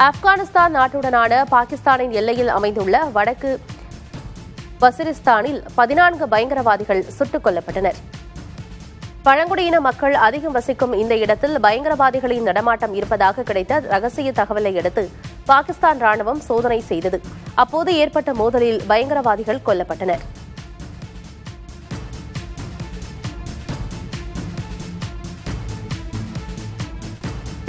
ஆப்கானிஸ்தான் நாட்டுடனான பாகிஸ்தானின் எல்லையில் அமைந்துள்ள வடக்கு வசிரிஸ்தானில் 14 பயங்கரவாதிகள் சுட்டுக் கொல்லப்பட்டனர். பழங்குடியின மக்கள் அதிகம் வசிக்கும் இந்த இடத்தில் பயங்கரவாதிகளின் நடமாட்டம் இருப்பதாக கிடைத்த ரகசிய தகவலை அடுத்து பாகிஸ்தான் ராணுவம் சோதனை செய்தது. அப்போது ஏற்பட்ட மோதலில் பயங்கரவாதிகள் கொல்லப்பட்டனர்.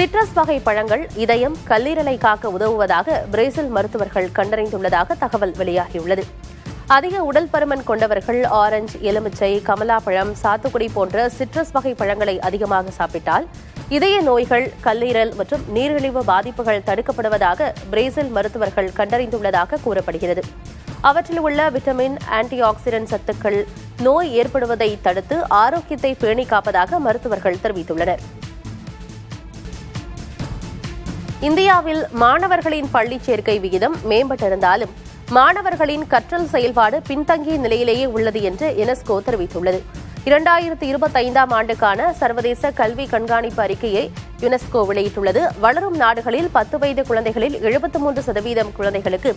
சிட்ரஸ் வகை பழங்கள் இதயம், கல்லீரலை காக்க உதவுவதாக பிரேசில் மருத்துவர்கள் கண்டறிந்துள்ளதாக தகவல் வெளியாகியுள்ளது. அதிக உடல் பருமன் கொண்டவர்கள் ஆரஞ்சு, எலுமிச்சை, கமலாப்பழம், சாத்துக்குடி போன்ற சிட்ரஸ் வகை பழங்களை அதிகமாக சாப்பிட்டால் இதய நோய்கள், கல்லீரல் மற்றும் நீரிழிவு பாதிப்புகள் தடுக்கப்படுவதாக பிரேசில் மருத்துவர்கள் கண்டறிந்துள்ளதாக கூறப்படுகிறது. அவற்றில் உள்ள விட்டமின், ஆன்டி ஆக்சிடென்ட் சத்துக்கள் நோய் ஏற்படுவதை தடுத்து ஆரோக்கியத்தை பேணி காப்பதாக மருத்துவர்கள் தெரிவித்துள்ளனர். இந்தியாவில் மாணவர்களின் பள்ளிச் சேர்க்கை விகிதம் மேம்பட்டிருந்தாலும் மாணவர்களின் கற்றல் செயல்பாடு பின்தங்கிய நிலையிலேயே உள்ளது என்று யுனெஸ்கோ தெரிவித்துள்ளது. 2025ஆம் ஆண்டுக்கான சர்வதேச கல்வி கண்காணிப்பு அறிக்கையை யுனெஸ்கோ வெளியிட்டுள்ளது. வளரும் நாடுகளில் 10 வயது குழந்தைகளில் 73% குழந்தைகளுக்கு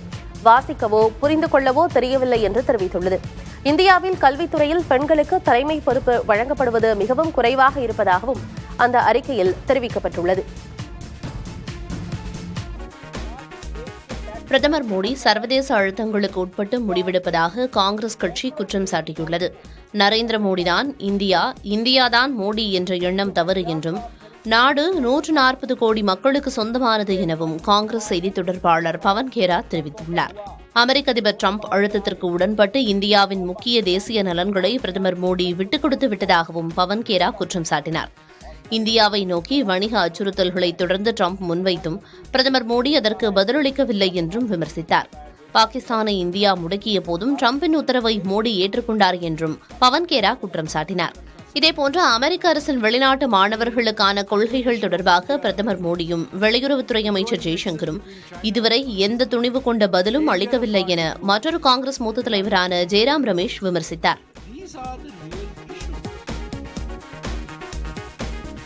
வாசிக்கவோ புரிந்து கொள்ளவோ தெரியவில்லை என்று தெரிவித்துள்ளது. இந்தியாவில் கல்வித்துறையில் பெண்களுக்கு தலைமை பொறுப்பு வழங்கப்படுவது மிகவும் குறைவாக இருப்பதாகவும் அந்த அறிக்கையில் தெரிவிக்கப்பட்டுள்ளது. பிரதமர் மோடி சர்வதேச அழுத்தங்களுக்கு உட்பட்டு முடிவெடுப்பதாக காங்கிரஸ் கட்சி குற்றம் சாட்டியுள்ளது. நரேந்திர மோடிதான் இந்தியாதான் மோடி என்ற எண்ணம் தவறு என்றும் நாடு 140 கோடி மக்களுக்கு சொந்தமானது எனவும் காங்கிரஸ் செய்தித் தொடர்பாளர் பவன் கேரா தெரிவித்துள்ளார். அமெரிக்க அதிபர் டிரம்ப் அழுத்தத்திற்கு உடன்பட்டு இந்தியாவின் முக்கிய தேசிய நலன்களை பிரதமர் மோடி விட்டுக் கொடுத்து விட்டதாகவும் பவன் கேரா குற்றம் சாட்டினார். இந்தியாவை நோக்கி வணிக அச்சுறுத்தல்களை தொடர்ந்து டிரம்ப் முன்வைத்தும் பிரதமர் மோடி அதற்கு பதிலளிக்கவில்லை என்றும் விமர்சித்தார். பாகிஸ்தானை இந்தியா முடக்கிய போதும் டிரம்பின் உத்தரவை மோடி ஏற்றுக்கொண்டார் என்றும் பவன் கேரா குற்றம் சாட்டினார். இதேபோன்று அமெரிக்க அரசின் வெளிநாட்டு மாணவர்களுக்கான கொள்கைகள் தொடர்பாக பிரதமர் மோடியும் வெளியுறவுத்துறை அமைச்சர் ஜெய்சங்கரும் இதுவரை எந்த துணிவு கொண்ட பதிலும் அளிக்கவில்லை என மற்றொரு காங்கிரஸ் மூத்த தலைவரான ஜெயராம் ரமேஷ் விமர்சித்தார்.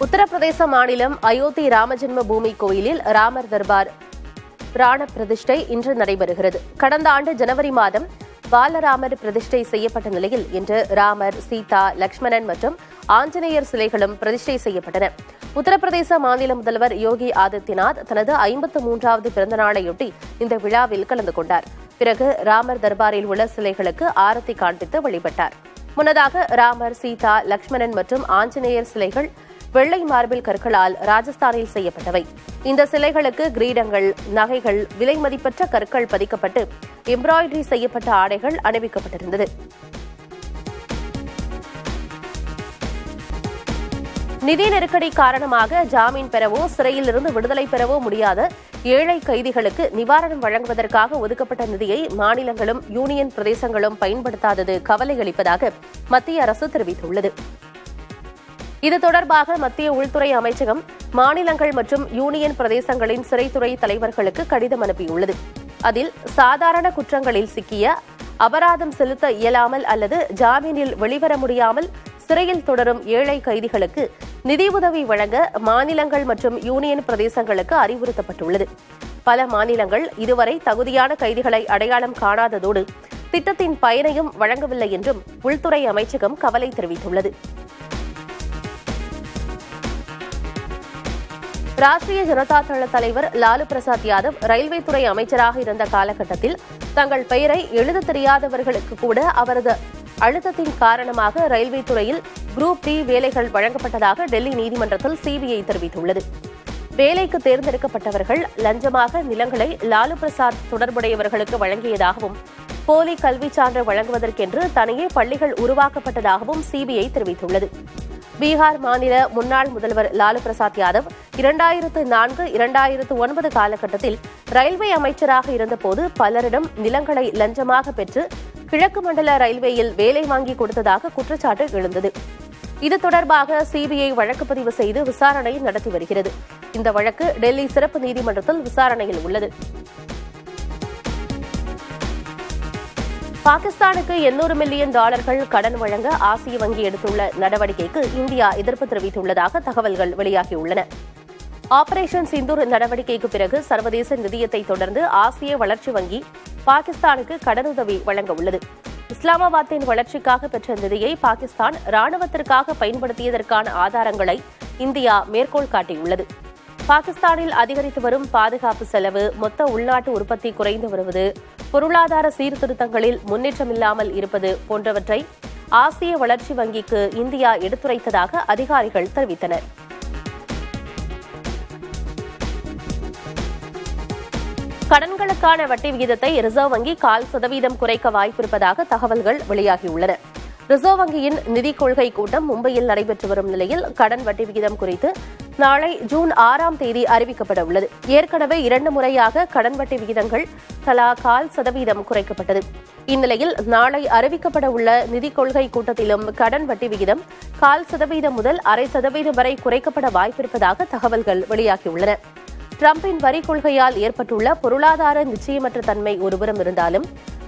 உத்தரப்பிரதேச மாநிலம் அயோத்தி ராமஜென்ம பூமி கோயிலில் ராமர் தர்பார் பிராண பிரதிஷ்டை இன்று நடைபெறுகிறது. கடந்த ஆண்டு ஜனவரி மாதம் பாலராமர் பிரதிஷ்டை செய்யப்பட்ட நிலையில் இன்று ராமர், சீதா, லட்சுமணன் மற்றும் ஆஞ்சநேயர் சிலைகளும் பிரதிஷ்டை செய்யப்பட்டன. உத்தரப்பிரதேச மாநில முதல்வர் யோகி ஆதித்யநாத் தனது 53வது பிறந்த நாளையொட்டி இந்த விழாவில் கலந்து கொண்டார். பிறகு ராமர் தர்பாரில் உள்ள சிலைகளுக்கு ஆரத்தி காண்பித்து வழிபட்டார். முன்னதாக ராமர், சீதா, லட்சுமணன் மற்றும் ஆஞ்சநேயர் சிலைகள் வெள்ளை மார்பிள் கற்களால் ராஜஸ்தானில் செய்யப்பட்டவை. இந்த சிலைகளுக்கு கிரீடங்கள், நகைகள், விலை மதிப்பற்ற கற்கள் பதிக்கப்பட்டு எம்ப்ராய்டரி செய்யப்பட்ட ஆடைகள் அணிவிக்கப்பட்டிருந்தது. நிதி நெருக்கடி காரணமாக ஜாமீன் பெறவோ சிறையிலிருந்து விடுதலை பெறவோ முடியாத ஏழை கைதிகளுக்கு நிவாரணம் வழங்குவதற்காக ஒதுக்கப்பட்ட நிதியை மாநிலங்களும் யூனியன் பிரதேசங்களும் பயன்படுத்தாதது கவலை அளிப்பதாக மத்திய அரசு தெரிவித்துள்ளது. இது தொடர்பாக மத்திய உள்துறை அமைச்சகம் மாநிலங்கள் மற்றும் யூனியன் பிரதேசங்களின் சிறைத்துறை தலைவர்களுக்கு கடிதம் அனுப்பியுள்ளது. அதில் சாதாரண குற்றங்களில் சிக்கிய, அபராதம் செலுத்த இயலாமல் அல்லது ஜாமீனில் வெளிவர முடியாமல் சிறையில் தொடரும் ஏழை கைதிகளுக்கு நிதி உதவி வழங்க மாநிலங்கள் மற்றும் யூனியன் பிரதேசங்களுக்கு அறிவுறுத்தப்பட்டுள்ளது. பல மாநிலங்கள் இதுவரை தகுதியான கைதிகளை அடையாளம் காணாததோடு திட்டத்தின் பயனையும் வழங்கவில்லை என்றும் உள்துறை அமைச்சகம் கவலை தெரிவித்துள்ளது. ராஷ்டிரிய ஜனதா தள தலைவர் லாலு பிரசாத் யாதவ் ரயில்வே துறை அமைச்சராக இருந்த காலகட்டத்தில் தங்கள் பெயரை எழுத தெரியாதவர்களுக்கு கூட அவரது அழுத்தத்தின் காரணமாக ரயில்வே துறையில் குரூப் டி வேலைகள் வழங்கப்பட்டதாக டெல்லி நீதிமன்றத்தில் சிபிஐ தெரிவித்துள்ளது. வேலைக்கு தேர்ந்தெடுக்கப்பட்டவர்கள் லஞ்சமாக நிலங்களை லாலு பிரசாத் தொடர்புடையவர்களுக்கு வழங்கியதாகவும் போலி கல்வி சான்று வழங்குவதற்கென்று தனியே பள்ளிகள் உருவாக்கப்பட்டதாகவும் சிபிஐ தெரிவித்துள்ளது. பீகார் மாநில முன்னாள் முதல்வர் லாலு பிரசாத் யாதவ் 2004-2009 காலகட்டத்தில் ரயில்வே அமைச்சராக இருந்தபோது பலரிடம் நிலங்களை லஞ்சமாக பெற்று கிழக்கு மண்டல ரயில்வேயில் வேலை வாங்கி கொடுத்ததாக குற்றச்சாட்டு எழுந்தது. இது தொடர்பாக சிபிஐ வழக்கு பதிவு செய்து விசாரணை நடத்தி வருகிறது. இந்த வழக்கு டெல்லி சிறப்பு நீதிமன்றத்தில் விசாரணையில் உள்ளது. பாகிஸ்தானுக்கு $800 மில்லியன் கடன் வழங்க ஆசிய வங்கி எடுத்துள்ள நடவடிக்கைக்கு இந்தியா எதிர்ப்பு தெரிவித்துள்ளதாக தகவல்கள் வெளியாகியுள்ளன. ஆபரேஷன் சிந்தூர் நடவடிக்கைக்கு பிறகு சர்வதேச நிதியத்தை தொடர்ந்து ஆசிய வளர்ச்சி வங்கி பாகிஸ்தானுக்கு கடனுதவி வழங்க உள்ளது. இஸ்லாமாபாத்தின் வளர்ச்சிக்காக பெற்ற நிதியை பாகிஸ்தான் ராணுவத்திற்காக பயன்படுத்தியதற்கான ஆதாரங்களை இந்தியா மேற்கோள் காட்டியுள்ளது. பாகிஸ்தானில் அதிகரித்து வரும் பாதுகாப்பு செலவு, மொத்த உள்நாட்டு உற்பத்தி குறைந்து வருவது, பொருளாதார சீர்திருத்தங்களில் முன்னேற்றமில்லாமல் இருப்பது போன்றவற்றை ஆசிய வளர்ச்சி வங்கிக்கு இந்தியா எடுத்துரைத்ததாக அதிகாரிகள் தெரிவித்தனர். கடன்களுக்கான வட்டி விகிதத்தை ரிசர்வ் வங்கி 0.25% குறைக்க வாய்ப்பிருப்பதாக தகவல்கள் வெளியாகியுள்ளன. ரிசர்வ் வங்கியின் நிதிக் கொள்கை கூட்டம் மும்பையில் நடைபெற்று வரும் நிலையில் கடன் வட்டி விகிதம் குறித்து நாளை ஜூன் 6ஆம் தேதி அறிவிக்கப்பட உள்ளது. ஏற்கனவே 2 முறையாக கடன் வட்டி விகிதங்கள் தலா 0.5% குறைக்கப்பட்டது. இந்நிலையில் நாளை அறிவிக்கப்பட உள்ள நிதிக் கொள்கை கூட்டத்திலும் கடன் வட்டி விகிதம் 0.5% முதல் 0.5% வரை குறைக்கப்பட வாய்ப்பிருப்பதாக தகவல்கள் வெளியாகியுள்ளன. டிரம்பின் வரி கொள்கையால் ஏற்பட்டுள்ள பொருளாதார நிச்சயமற்ற தன்மை ஒருபுறம் இருந்தாலும்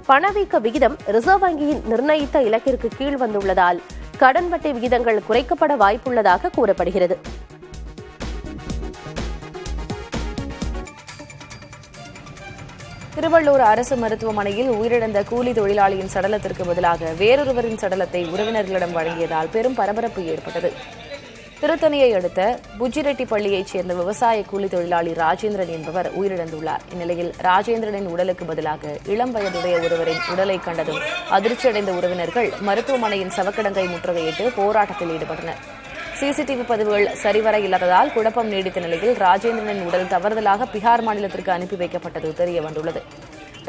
பணவீக்க விகிதம் ரிசர்வ் வங்கியின் நிர்ணயித்த இலக்கிற்கு கீழ் வந்துள்ளதால் கடன் வட்டி விகிதங்கள் குறைக்கப்பட வாய்ப்புள்ளதாக கூறப்படுகிறது. திருவள்ளூர் அரசு மருத்துவமனையில் உயிரிழந்த கூலி தொழிலாளியின் சடலத்திற்கு பதிலாக வேறொருவரின் சடலத்தை உறவினர்களிடம் வழங்கியதால் பெரும் பரபரப்பு ஏற்பட்டது. திருத்தணியை அடுத்த புஜிரெட்டிப்பள்ளியைச் சேர்ந்த விவசாய கூலி தொழிலாளி ராஜேந்திரன் என்பவர் உயிரிழந்துள்ளார். இந்நிலையில் ராஜேந்திரனின் உடலுக்கு பதிலாக இளம் வயதுடைய ஒருவரின் உடலை கண்டதும் அதிர்ச்சியடைந்த உறவினர்கள் மருத்துவமனையின் சவக்கிடங்கை முற்றுகையிட்டு போராட்டத்தில் ஈடுபட்டனர். சிசிடிவி பதிவுகள் சரிவர இல்லாததால் குழப்பம் நீடித்த நிலையில் ராஜேந்திரனின் உடல் தவறுதலாக பீகார் மாநிலத்திற்கு அனுப்பி வைக்கப்பட்டது தெரியவந்துள்ளது.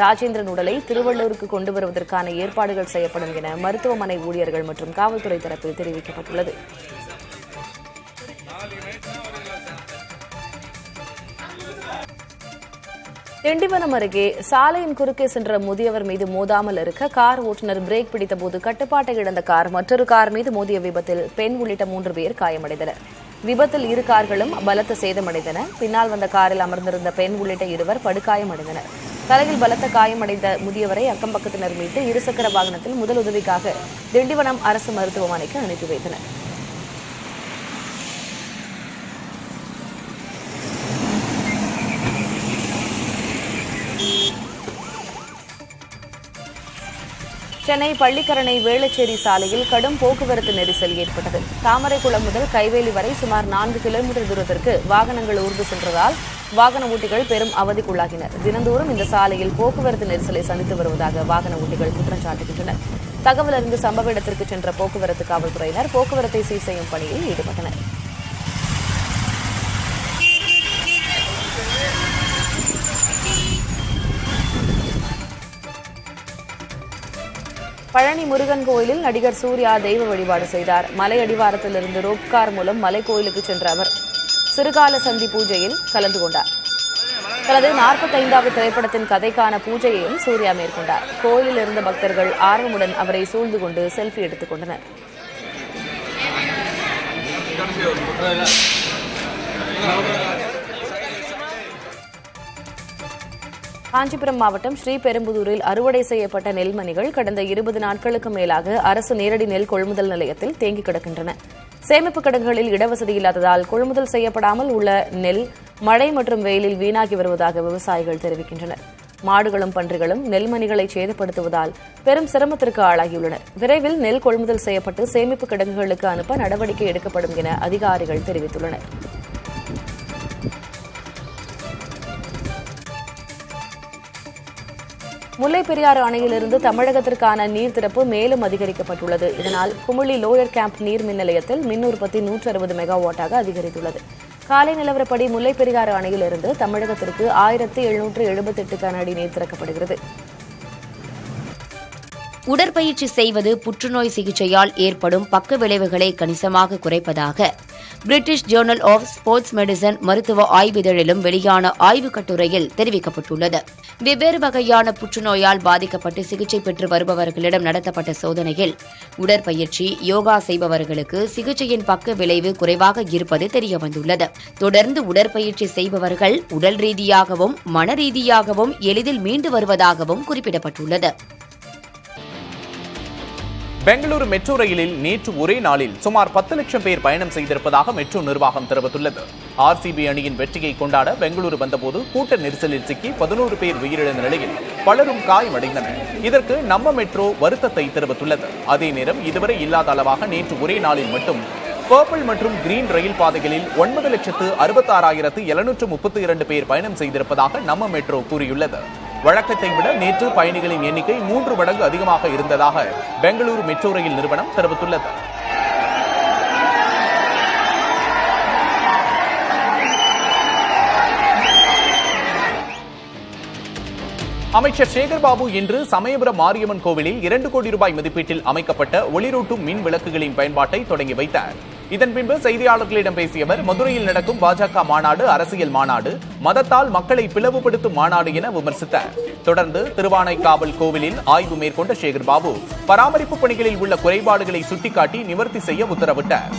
ராஜேந்திரன் உடலை திருவள்ளூருக்கு கொண்டு வருவதற்கான ஏற்பாடுகள் செய்யப்படும் என மருத்துவமனை ஊழியர்கள் மற்றும் காவல்துறை தரப்பில் தெரிவிக்கப்பட்டுள்ளது. திண்டிவனம் அருகே சாலையின் குறுக்கே சென்ற முதியவர் மீது மோதாமல் இருக்க கார் ஓட்டுநர் பிரேக் பிடித்தபோது கட்டுப்பாட்டை இழந்த கார் மற்றொரு கார் மீது மோதிய விபத்தில் பெண் உள்ளிட்ட 3 பேர் காயமடைந்தனர். விபத்தில் 2 கார்களும் பலத்த சேதமடைந்தன. பின்னால் வந்த காரில் அமர்ந்திருந்த பெண் உள்ளிட்ட 2 படுகாயமடைந்தனர். தலையில் பலத்த காயமடைந்த முதியவரை அக்கம்பக்கத்தினர் மீட்டு இருசக்கர வாகனத்தில் முதல் உதவிக்காக திண்டிவனம் அரசு மருத்துவமனைக்கு அனுப்பி வைத்தனர். சென்னை பள்ளிக்கரணை வேளச்சேரி சாலையில் கடும் போக்குவரத்து நெரிசல் ஏற்பட்டது. தாமரைக்குளம் முதல் கைவேலி வரை சுமார் 4 கிலோமீட்டர் தூரத்திற்கு வாகனங்கள் ஊர்ந்து சென்றதால் வாகன ஓட்டிகள் பெரும் அவதிக்குள்ளாகினர். தினந்தோறும் இந்த சாலையில் போக்குவரத்து நெரிசலை சந்தித்து வருவதாக வாகன ஓட்டிகள் குற்றம் சாட்டுகின்றனர். தகவல் அறிந்து சம்பவ இடத்திற்கு சென்ற போக்குவரத்து காவல்துறையினர் போக்குவரத்தை சீர் செய்யும் பணியில் ஈடுபட்டனர். பழனி முருகன் கோயிலில் நடிகர் சூர்யா தெய்வ வழிபாடு செய்தார். மலை அடிவாரத்திலிருந்து ரோப்கார் மூலம் மலை கோயிலுக்கு சென்ற அவர் சிறுகால சந்தி பூஜையில் கலந்து கொண்டார். தனது 45வது திரைப்படத்தின் கதைக்கான பூஜையையும் சூர்யா மேற்கொண்டார். கோயிலில் இருந்த பக்தர்கள் ஆர்வமுடன் அவரை சூழ்ந்து கொண்டு செல்ஃபி எடுத்துக் கொண்டனர். காஞ்சிபுரம் மாவட்டம் ஸ்ரீபெரும்புதூரில் அறுவடை செய்யப்பட்ட நெல்மணிகள் கடந்த 20 நாட்களுக்கு மேலாக அரசு நேரடி நெல் கொள்முதல் நிலையத்தில் தேங்கி கிடக்கின்றன. சேமிப்பு கிடங்குகளில் இடவசதி இல்லாததால் கொள்முதல் செய்யப்படாமல் உள்ள நெல் மழை மற்றும் வெயிலில் வீணாகி வருவதாக விவசாயிகள் தெரிவிக்கின்றனர். மாடுகளும் பன்றிகளும் நெல்மணிகளை சேதப்படுத்துவதால் பெரும் சிரமத்திற்கு ஆளாகியுள்ளனர். விரைவில் நெல் கொள்முதல் செய்யப்பட்டு சேமிப்பு கிடங்குகளுக்கு அனுப்ப நடவடிக்கை எடுக்கப்படும் என அதிகாரிகள் தெரிவித்துள்ளனர். முல்லைப் பெரியாறு அணையிலிருந்து தமிழகத்திற்கான நீர் திறப்பு மேலும் அதிகரிக்கப்பட்டுள்ளது. இதனால் குமுளி லோயர் கேம்ப் நீர் மின் நிலையத்தில் மின் உற்பத்தி 160 மெகாவாட்டாக அதிகரித்துள்ளது. காலை நிலவரப்படி முல்லைப் பெரியாறு அணையிலிருந்து தமிழகத்திற்கு 1778 கன அடி நீர் திறக்கப்படுகிறது. உடற்பயிற்சி செய்வது புற்றுநோய் சிகிச்சையால் ஏற்படும் பக்க விளைவுகளை கணிசமாக குறைப்பதாக British journal of sports medicine மருத்துவ ஆய்விதழிலும் வெளியான ஆய்வுக் கட்டுரையில் தெரிவிக்கப்பட்டுள்ளது. வெவ்வேறு வகையான புற்றுநோயால் பாதிக்கப்பட்டு சிகிச்சை பெற்று வருபவர்களிடம் நடத்தப்பட்ட சோதனையில் உடற்பயிற்சி, யோகா செய்பவர்களுக்கு சிகிச்சையின் பக்க விளைவு குறைவாக இருப்பது தெரியவந்துள்ளது. தொடர்ந்து உடற்பயிற்சி செய்பவர்கள் உடல் ரீதியாகவும் மன ரீதியாகவும் எளிதில் மீண்டு வருவதாகவும் குறிப்பிடப்பட்டுள்ளது. பெங்களூரு மெட்ரோ ரயிலில் நேற்று ஒரே நாளில் சுமார் 10 லட்சம் பேர் பயணம் செய்திருப்பதாக மெட்ரோ நிர்வாகம் தெரிவித்துள்ளது. ஆர்சிபி அணியின் வெற்றியை கொண்டாட பெங்களூரு வந்தபோது கூட்ட நெரிசலில் சிக்கி 11 பேர் உயிரிழந்த நிலையில் பலரும் காயமடைந்தனர். இதற்கு நம்ம மெட்ரோ வருத்தத்தை தெரிவித்துள்ளது. அதே நேரம் இதுவரை இல்லாத அளவாக நேற்று ஒரே நாளில் மட்டும் பர்பிள் மற்றும் கிரீன் ரயில் பாதைகளில் 9,66,732 பேர் பயணம் செய்திருப்பதாக நம்ம மெட்ரோ கூறியுள்ளது. வழக்கத்தை விட நேற்று பயணிகளின் எண்ணிக்கை 3 மடங்கு அதிகமாக இருந்ததாக பெங்களூரு மெட்ரோ ரயில் நிறுவனம் தெரிவித்துள்ளது. அமைச்சர் சேகர்பாபு இன்று சமயபுரம் மாரியம்மன் கோவிலில் 2 கோடி ரூபாய் மதிப்பீட்டில் அமைக்கப்பட்ட ஒளிரூட்டும் மின் விளக்குகளின் பயன்பாட்டை தொடங்கி வைத்தார். இதன் பின்பு செய்தியாளர்களிடம் பேசிய அவர், மதுரையில் நடக்கும் பாஜக மாநாடு அரசியல் மாநாடு, மதத்தால் மக்களை பிளவுபடுத்தும் மாநாடு என விமர்சித்தார். தொடர்ந்து திருவானைக்காவல் கோவிலில் ஆய்வு மேற்கொண்ட சேகர்பாபு பராமரிப்பு பணிகளில் உள்ள குறைபாடுகளை சுட்டிக்காட்டி நிவர்த்தி செய்ய உத்தரவிட்டார்.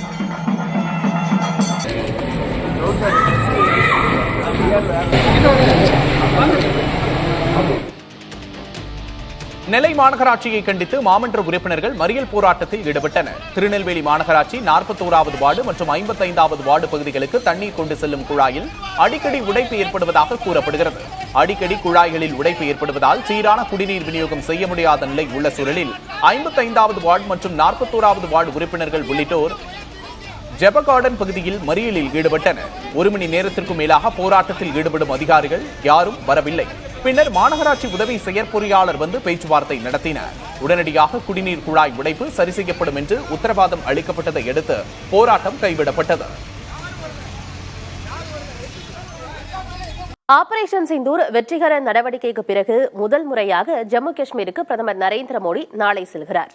நெல்லை மாநகராட்சியை கண்டித்து மாமன்ற உறுப்பினர்கள் மறியல் போராட்டத்தில் ஈடுபட்டனர். திருநெல்வேலி மாநகராட்சி 41வது வார்டு மற்றும் 55வது வார்டு பகுதிகளுக்கு தண்ணீர் கொண்டு செல்லும் குழாயில் அடிக்கடி உடைப்பு ஏற்படுவதாக கூறப்படுகிறது. அடிக்கடி குழாய்களில் உடைப்பு ஏற்படுவதால் சீரான குடிநீர் விநியோகம் செய்ய முடியாத நிலை உள்ள சூழலில் 55வது வார்டு மற்றும் 41வது வார்டு உறுப்பினர்கள் உள்ளிட்டோர் ஜெபகார்டன் பகுதியில் மறியலில் ஈடுபட்டனர். 1 மணி நேரத்திற்கும் மேலாக போராட்டத்தில் ஈடுபடும் அதிகாரிகள் யாரும் வரவில்லை. பின்னர் மாநகராட்சி உதவி செயற்பொறியாளர் வந்து பேச்சுவார்த்தை நடத்தினார். உடனடியாக குடிநீர் குழாய் உடைப்பு சரி செய்யப்படும் என்று உத்தரவாதம் அளிக்கப்பட்டதை அடுத்து போராட்டம் கைவிடப்பட்டது. ஆபரேஷன் சிந்தூர் வெற்றிகர நடவடிக்கைக்கு பிறகு முதல் முறையாக ஜம்மு காஷ்மீருக்கு பிரதமர் நரேந்திர மோடி நாளை செல்கிறார்.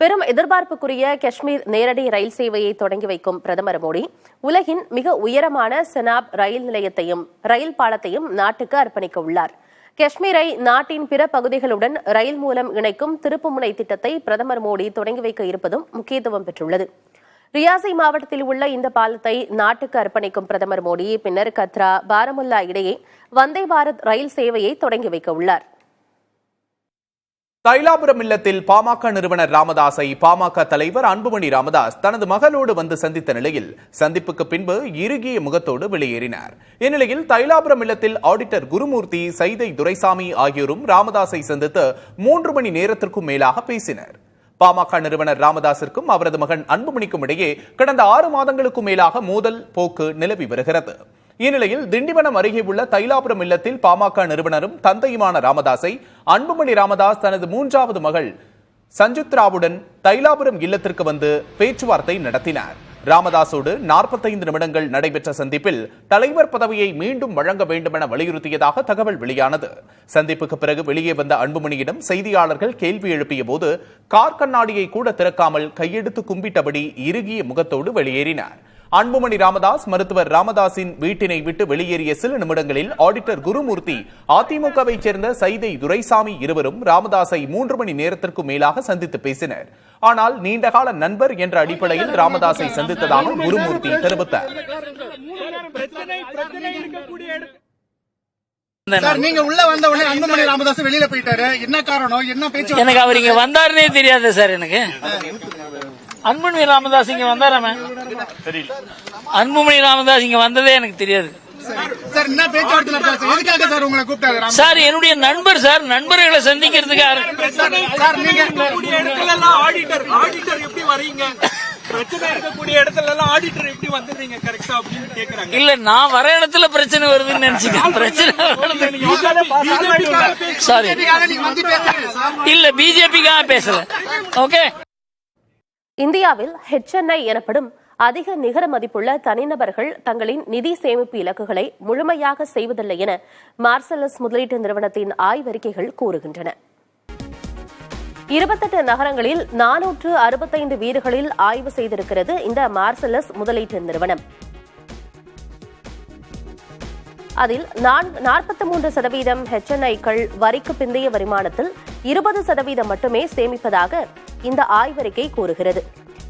பெரும் எதிர்பார்ப்புக்குரிய காஷ்மீர் நேரடி ரயில் சேவையை தொடங்கி வைக்கும் பிரதமர் மோடி உலகின் மிக உயரமான செனாப் ரயில் நிலையத்தையும் ரயில் பாலத்தையும் நாட்டுக்கு அர்ப்பணிக்க உள்ளார். காஷ்மீரை நாட்டின் பிற பகுதிகளுடன் ரயில் மூலம் இணைக்கும் திருப்புமுனை திட்டத்தை பிரதமர் மோடி தொடங்கி வைக்க இருப்பதும் முக்கியத்துவம் பெற்றுள்ளது. ரியாசி மாவட்டத்தில் உள்ள இந்த பாலத்தை நாட்டுக்கு அர்ப்பணிக்கும் பிரதமர் மோடி பின்னர் கத்ரா பாரமுல்லா இடையே வந்தே பாரத் ரயில் சேவையை தொடங்கி வைக்க உள்ளார். தைலாபுரம் இல்லத்தில் பாமக நிறுவனர் ராமதாஸை பாமக தலைவர் அன்புமணி ராமதாஸ் தனது மகளோடு வந்து சந்தித்த நிலையில் சந்திப்புக்கு பின்பு இறுகிய முகத்தோடு வெளியேறினார். இந்நிலையில் தைலாபுரம் இல்லத்தில் ஆடிட்டர் குருமூர்த்தி, சைதை துரைசாமி ஆகியோரும் ராமதாஸை சந்தித்து 3 மணி நேரத்திற்கும் மேலாக பேசினர். பாமக நிறுவனர் ராமதாஸிற்கும் அவரது மகன் அன்புமணிக்கும் இடையே கடந்த 6 மாதங்களுக்கும் மேலாக மோதல் போக்கு நிலவி வருகிறது. இந்நிலையில் திண்டிவனம் அருகே உள்ள தைலாபுரம் இல்லத்தில் பாமக நிறுவனரும் தந்தையுமான ராமதாஸை அன்புமணி ராமதாஸ் தனது 3வது மகள் சஞ்சுத்ராவுடன் தைலாபுரம் இல்லத்திற்கு வந்து பேச்சுவார்த்தை நடத்தினார். ராமதாஸோடு 45 நிமிடங்கள் நடைபெற்ற சந்திப்பில் தலைவர் பதவியை மீண்டும் வழங்க வேண்டுமென வலியுறுத்தியதாக தகவல் வெளியானது. சந்திப்புக்கு பிறகு வெளியே வந்த அன்புமணியிடம் செய்தியாளர்கள் கேள்வி எழுப்பிய போது கார் கண்ணாடியை கூட திறக்காமல் கையெடுத்து கும்பிட்டபடி இறுகிய முகத்தோடு வெளியேறினார். அன்புமணி ராமதாஸ் மருத்துவர் ராமதாஸின் வீட்டினை விட்டு வெளியேறிய சில நிமிடங்களில் ஆடிட்டர் குருமூர்த்தி, அதிமுகவை சேர்ந்த சைதை துரைசாமி இருவரும் ராமதாஸை 3 மணி நேரத்திற்கும் மேலாக சந்தித்து பேசினர். ஆனால் நீண்டகால நண்பர் என்ற அடிப்படையில் ராமதாஸை சந்தித்ததாக குருமூர்த்தி தெரிவித்தார். நீங்க உள்ள வந்த உடனே அன்புமணி ராமதாஸ் வெளியில போயிட்டாரு. என்ன காரணம், என்ன பேச்சு? எனக்கு அவர் இங்க வந்தாருன்னே தெரியாது சார். எனக்கு அன்புமணி ராமதாஸ் இங்க வந்தாராம? அன்புமணி ராமதாஸ் இங்க வந்ததே எனக்கு தெரியாது சார். என்ன பேச்சுவார்த்தை நடத்தாச்சு? எதுக்காக சார் உங்களை கூப்பிட்டாரு? சார் என்னுடைய நண்பர் சார், நண்பர்களை சந்திக்கிறதுக்காக. சார் நீங்க ஆடிட்டர் எப்படி வரீங்க? பிரச்சனை இருக்கக்கூடிய இடத்துல எல்லாம் ஆடிட்டர் எப்படி வந்துடுறீங்க கரெக்டா அப்படின்னு கேக்குறாங்க. இல்ல, நான் வர இடத்துல பிரச்சனை வருதுன்னு நினைச்சுக்கேன். பிரச்சனை சாரி இல்ல, பிஜேபிக்காக பேசல. ஓகே. இந்தியாவில் HNI எனப்படும் அதிக நிகர மதிப்புள்ள தனிநபர்கள் தங்களின் நிதி சேமிப்பு இலக்குகளை முழுமையாக செய்வதில்லை என மார்சலஸ் முதலீட்டு நிறுவனத்தின் ஆய்வறிக்கைகள் கூறுகின்றன. 28 நகரங்களில் 465 வீடுகளில் ஆய்வு செய்திருக்கிறது இந்த மார்சலஸ் முதலீட்டு நிறுவனம். அதில் 43% HNI-க்கள் வரிக்கு பிந்தைய வருமானத்தில் 20% மட்டுமே சேமிப்பதாக இந்த ஆய்வறிக்கை கூறுகிறது.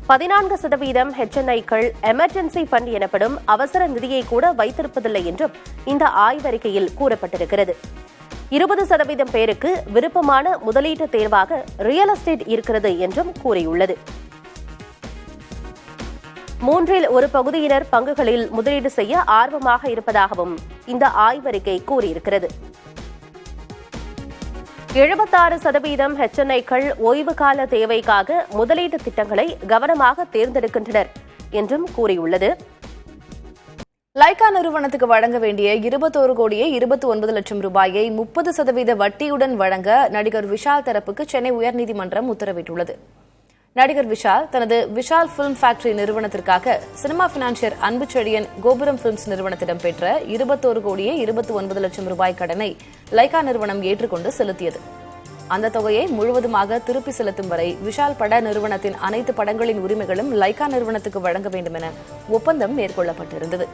14% HNI-க்கள் எமர்ஜென்சி ஃபண்ட் எனப்படும் அவசர நிதியை கூட வைத்திருப்பதில்லை என்றும் இந்த ஆய்வறிக்கையில் கூறப்பட்டிருக்கிறது. 20% பேருக்கு விருப்பமான முதலீட்டு தேர்வாக ரியல் எஸ்டேட் இருக்கிறது என்றும் கூறியுள்ளது. 1/3 பகுதியினர் பங்குகளில் முதலீடு செய்ய ஆர்வமாக இருப்பதாகவும் இந்த ஆய்வறிக்கை கூறியிருக்கிறது. 76% HNI-க்கள் ஓய்வு கால தேவைக்காக முதலீட்டு திட்டங்களை கவனமாக தேர்ந்தெடுக்கின்றனர் என்றும் கூறியுள்ளது. லைகா நிறுவனத்துக்கு வழங்க வேண்டிய 21,29 லட்சம் ரூபாயை 30% வட்டியுடன் வழங்க நடிகர் விஷால் தரப்புக்கு சென்னை உயர்நீதிமன்றம் உத்தரவிட்டுள்ளது. நடிகர் விஷால் தனது விஷால் பிலிம் ஃபேக்டரி நிறுவனத்திற்காக சினிமா பினான்சியர் அன்புச்செழியன் கோபுரம் பிலிம்ஸ் நிறுவனத்திடம் பெற்ற 21,29 லட்சம் ரூபாய் கடனை லைகா நிறுவனம் ஏற்றுக்கொண்டு செலுத்தியது. அந்த தொகையை முழுவதுமாக திருப்பி செலுத்தும் வரை விஷால் பட நிறுவனத்தின் அனைத்து படங்களின் உரிமைகளும் லைகா நிறுவனத்துக்கு வழங்க வேண்டும் என ஒப்பந்தம் மேற்கொள்ளப்பட்டிருந்தது.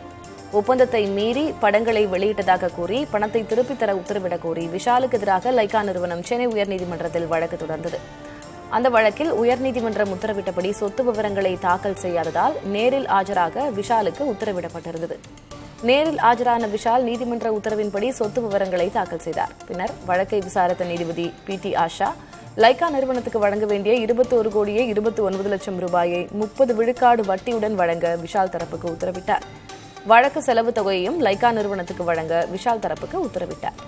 ஒப்பந்தத்தை மீறி படங்களை வெளியிட்டதாக கூறி பணத்தை திருப்பித் தர உத்தரவிடக் கோரி விஷாலுக்கு எதிராக லைகா நிறுவனம் சென்னை உயர்நீதிமன்றத்தில் வழக்கு தொடர்ந்தது. அந்த வழக்கில் உயர்நீதிமன்றம் உத்தரவிட்டபடி சொத்து விவரங்களை தாக்கல் செய்யாததால் நேரில் ஆஜராக விஷாலுக்கு உத்தரவிடப்பட்டிருந்தது. நேரில் ஆஜரான விஷால் நீதிமன்ற உத்தரவின்படி சொத்து விவரங்களை தாக்கல் செய்தார். பின்னர் வழக்கை விசாரித்த நீதிபதி PT ஆஷா லைகா நிறுவனத்துக்கு வழங்க வேண்டிய 21,29 லட்சம் ரூபாயை 30 விழுக்காடு வட்டியுடன் வழங்க விஷால் தரப்புக்கு உத்தரவிட்டார். வழக்கு செலவு தொகையையும் லைகா நிறுவனத்துக்கு வழங்க விஷால் தரப்புக்கு உத்தரவிட்டார்.